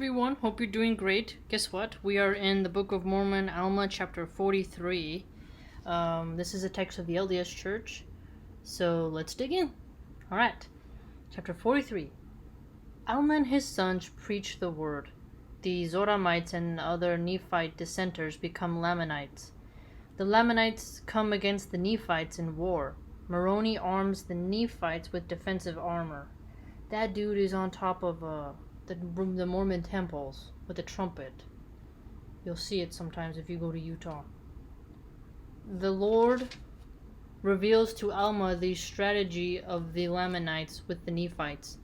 Everyone, hope you're doing great. Guess what? We are in the Book of Mormon, Alma, chapter 43. This is a text of the LDS Church, so let's dig in. Alright, chapter 43. Alma and his sons preach the word. The Zoramites and other Nephite dissenters become Lamanites. The Lamanites come against the Nephites in war. Moroni arms the Nephites with defensive armor. That dude is on top of the Mormon temples with a trumpet. You'll see it sometimes if you go to Utah. The Lord reveals to Alma the strategy of the Lamanites with the Nephites.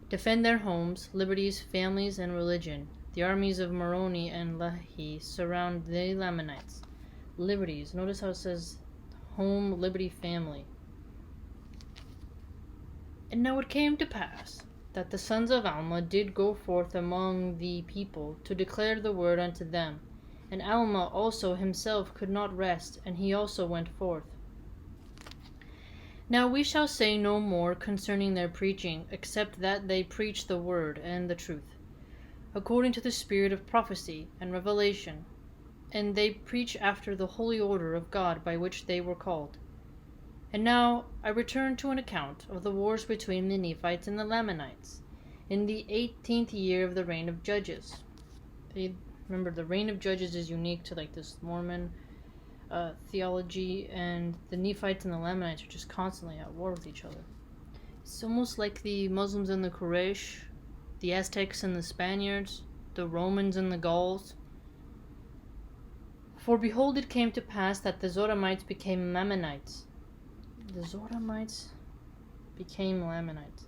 Defend their homes, liberties, families, and religion. The armies of Moroni and Lehi surround the Lamanites. Liberties. Notice how it says home, liberty, family. And now it came to pass that the sons of Alma did go forth among the people to declare the word unto them. And Alma also himself could not rest, and he also went forth. Now we shall say no more concerning their preaching, except that they preach the word and the truth, according to the spirit of prophecy and revelation, and they preach after the holy order of God by which they were called. And now I return to an account of the wars between the Nephites and the Lamanites in the 18th year of the reign of Judges. Remember, the reign of Judges is unique to this Mormon theology, and the Nephites and the Lamanites are just constantly at war with each other. It's almost like the Muslims and the Quraysh, the Aztecs and the Spaniards, the Romans and the Gauls. For behold, it came to pass that the Zoramites became Lamanites. The Zoramites became Lamanites.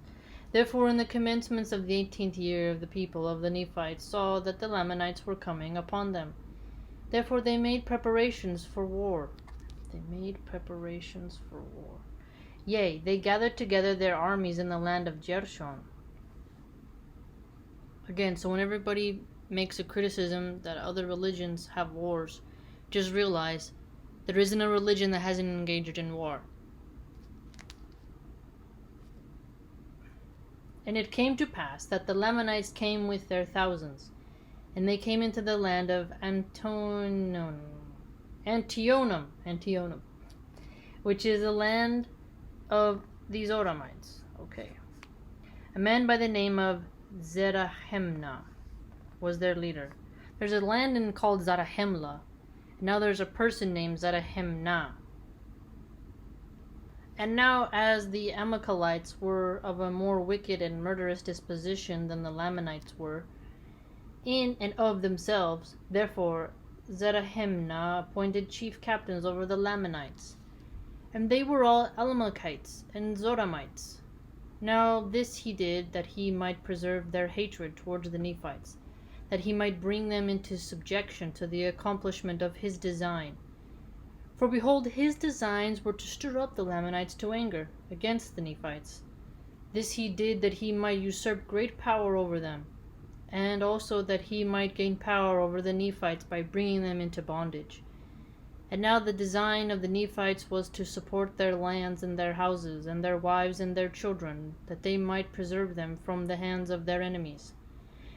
Therefore, in the commencements of the 18th year of the people of the Nephites saw that the Lamanites were coming upon them. Therefore they made preparations for war. Yea, they gathered together their armies in the land of Jershon. Again, so when everybody makes a criticism that other religions have wars, just realize there isn't a religion that hasn't engaged in war. And it came to pass that the Lamanites came with their thousands, and they came into the land of Antionum, which is the land of the Zoramites. Okay. A man by the name of Zarahemla was their leader. There's a land called Zarahemla. Now there's a person named Zarahemla. And now, as the Amalekites were of a more wicked and murderous disposition than the Lamanites were, in and of themselves, therefore Zarahemla appointed chief captains over the Lamanites. And they were all Amalekites and Zoramites. Now this he did that he might preserve their hatred towards the Nephites, that he might bring them into subjection to the accomplishment of his design. For behold, his designs were to stir up the Lamanites to anger against the Nephites. This he did that he might usurp great power over them, and also that he might gain power over the Nephites by bringing them into bondage. And now the design of the Nephites was to support their lands and their houses, and their wives and their children, that they might preserve them from the hands of their enemies,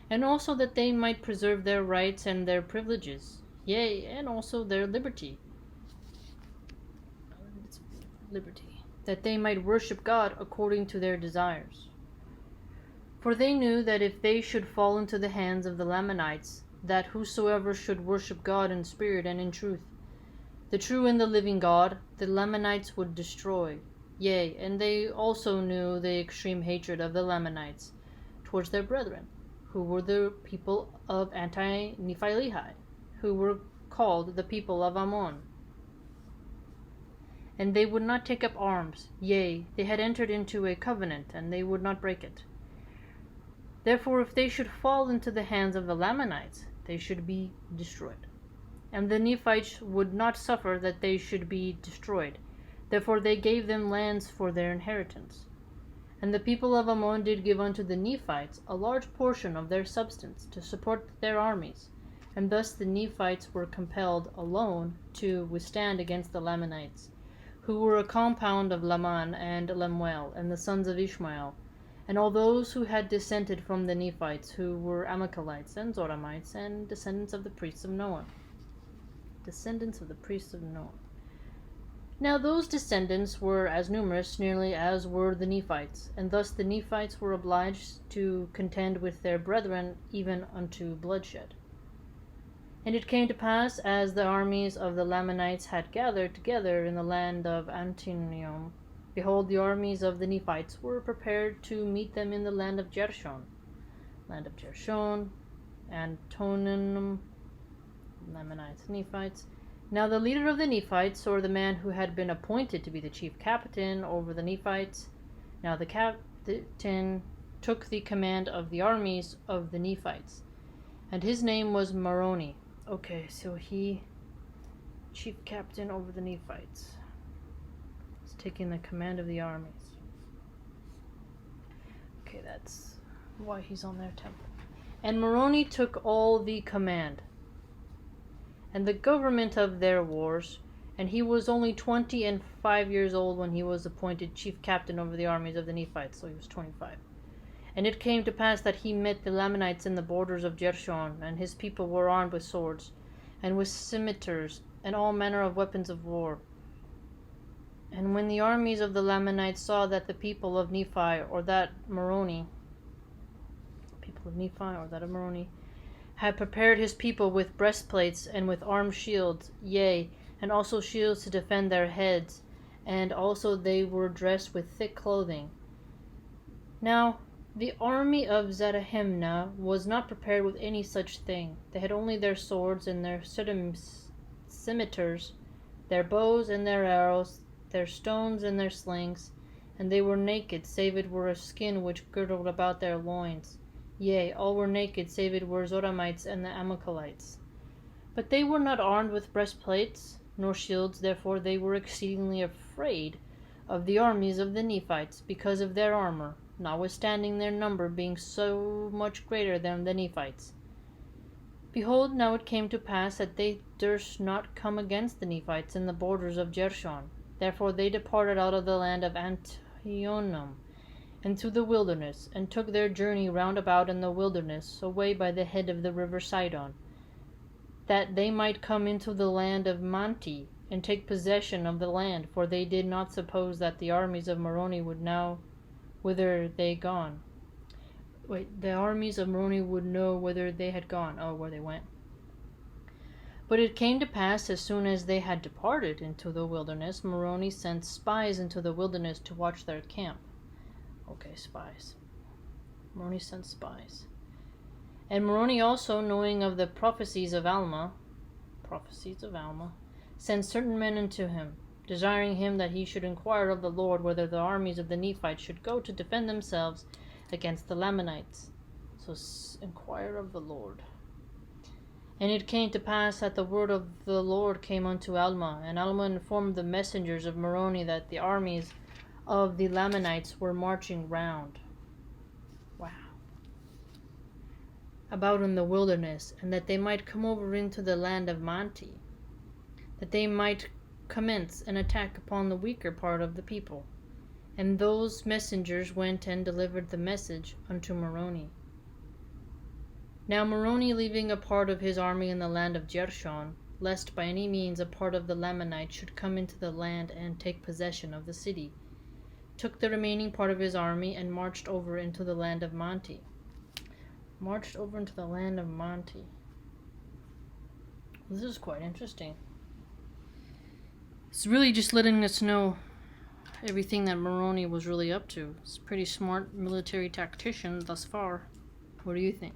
and also that they might preserve their rights and their privileges, yea, and also their liberty, that they might worship God according to their desires. For they knew that if they should fall into the hands of the Lamanites, that whosoever should worship God in spirit and in truth, the true and the living God, the Lamanites would destroy. Yea, and they also knew the extreme hatred of the Lamanites towards their brethren, who were the people of Anti-Nephi-Lehi, who were called the people of Ammon. And they would not take up arms, yea, they had entered into a covenant, and they would not break it. Therefore, if they should fall into the hands of the Lamanites, they should be destroyed. And the Nephites would not suffer that they should be destroyed. Therefore they gave them lands for their inheritance. And the people of Ammon did give unto the Nephites a large portion of their substance to support their armies. And thus the Nephites were compelled alone to withstand against the Lamanites, who were a compound of Laman and Lemuel, and the sons of Ishmael, and all those who had descended from the Nephites, who were Amalekites and Zoramites, and descendants of the priests of Noah. Descendants of the priests of Noah. Now those descendants were as numerous nearly as were the Nephites, and thus the Nephites were obliged to contend with their brethren even unto bloodshed. And it came to pass, as the armies of the Lamanites had gathered together in the land of Antonium, behold, the armies of the Nephites were prepared to meet them in the land of Jershon. Antonium, Lamanites, Nephites. Now the leader of the Nephites, or the man who had been appointed to be the chief captain over the Nephites, now the captain took the command of the armies of the Nephites, and his name was Moroni. Okay, so he, chief captain over the Nephites, is taking the command of the armies. Okay, that's why he's on their temple. And Moroni took all the command and the government of their wars, and he was only 25 years old when he was appointed chief captain over the armies of the Nephites, so he was 25. And it came to pass that he met the Lamanites in the borders of Jershon, and his people were armed with swords, and with scimitars, and all manner of weapons of war. And when the armies of the Lamanites saw that the people of Nephi, or that of Moroni, had prepared his people with breastplates and with armed shields, yea, and also shields to defend their heads, and also they were dressed with thick clothing. Now the army of Zarahemla was not prepared with any such thing. They had only their swords and their scimitars, their bows and their arrows, their stones and their slings, and they were naked, save it were a skin which girdled about their loins. Yea, all were naked, save it were Zoramites and the Amalekites. But they were not armed with breastplates, nor shields, therefore they were exceedingly afraid of the armies of the Nephites, because of their armor, notwithstanding their number being so much greater than the Nephites. Behold, now it came to pass that they durst not come against the Nephites in the borders of Jershon. Therefore they departed out of the land of Antonium into the wilderness, and took their journey round about in the wilderness, away by the head of the river Sidon, that they might come into the land of Manti, and take possession of the land, for they did not suppose that the armies of Moroni would know whither they gone. The armies of Moroni would know whither they had gone, where they went. But it came to pass, as soon as they had departed into the wilderness, Moroni sent spies into the wilderness to watch their camp. Okay, spies. Moroni sent spies. And Moroni also, knowing of the prophecies of Alma, sent certain men unto him, desiring him that he should inquire of the Lord whether the armies of the Nephites should go to defend themselves against the Lamanites. So inquire of the Lord. And it came to pass that the word of the Lord came unto Alma, and Alma informed the messengers of Moroni that the armies of the Lamanites were marching round about in the wilderness, and that they might come over into the land of Manti, that they might commence an attack upon the weaker part of the people. And those messengers went and delivered the message unto Moroni. Now Moroni, leaving a part of his army in the land of Jershon, lest by any means a part of the Lamanites should come into the land and take possession of the city, took the remaining part of his army and marched over into the land of Manti. This is quite interesting. It's really just letting us know everything that Moroni was really up to. It's a pretty smart military tactician thus far. What do you think?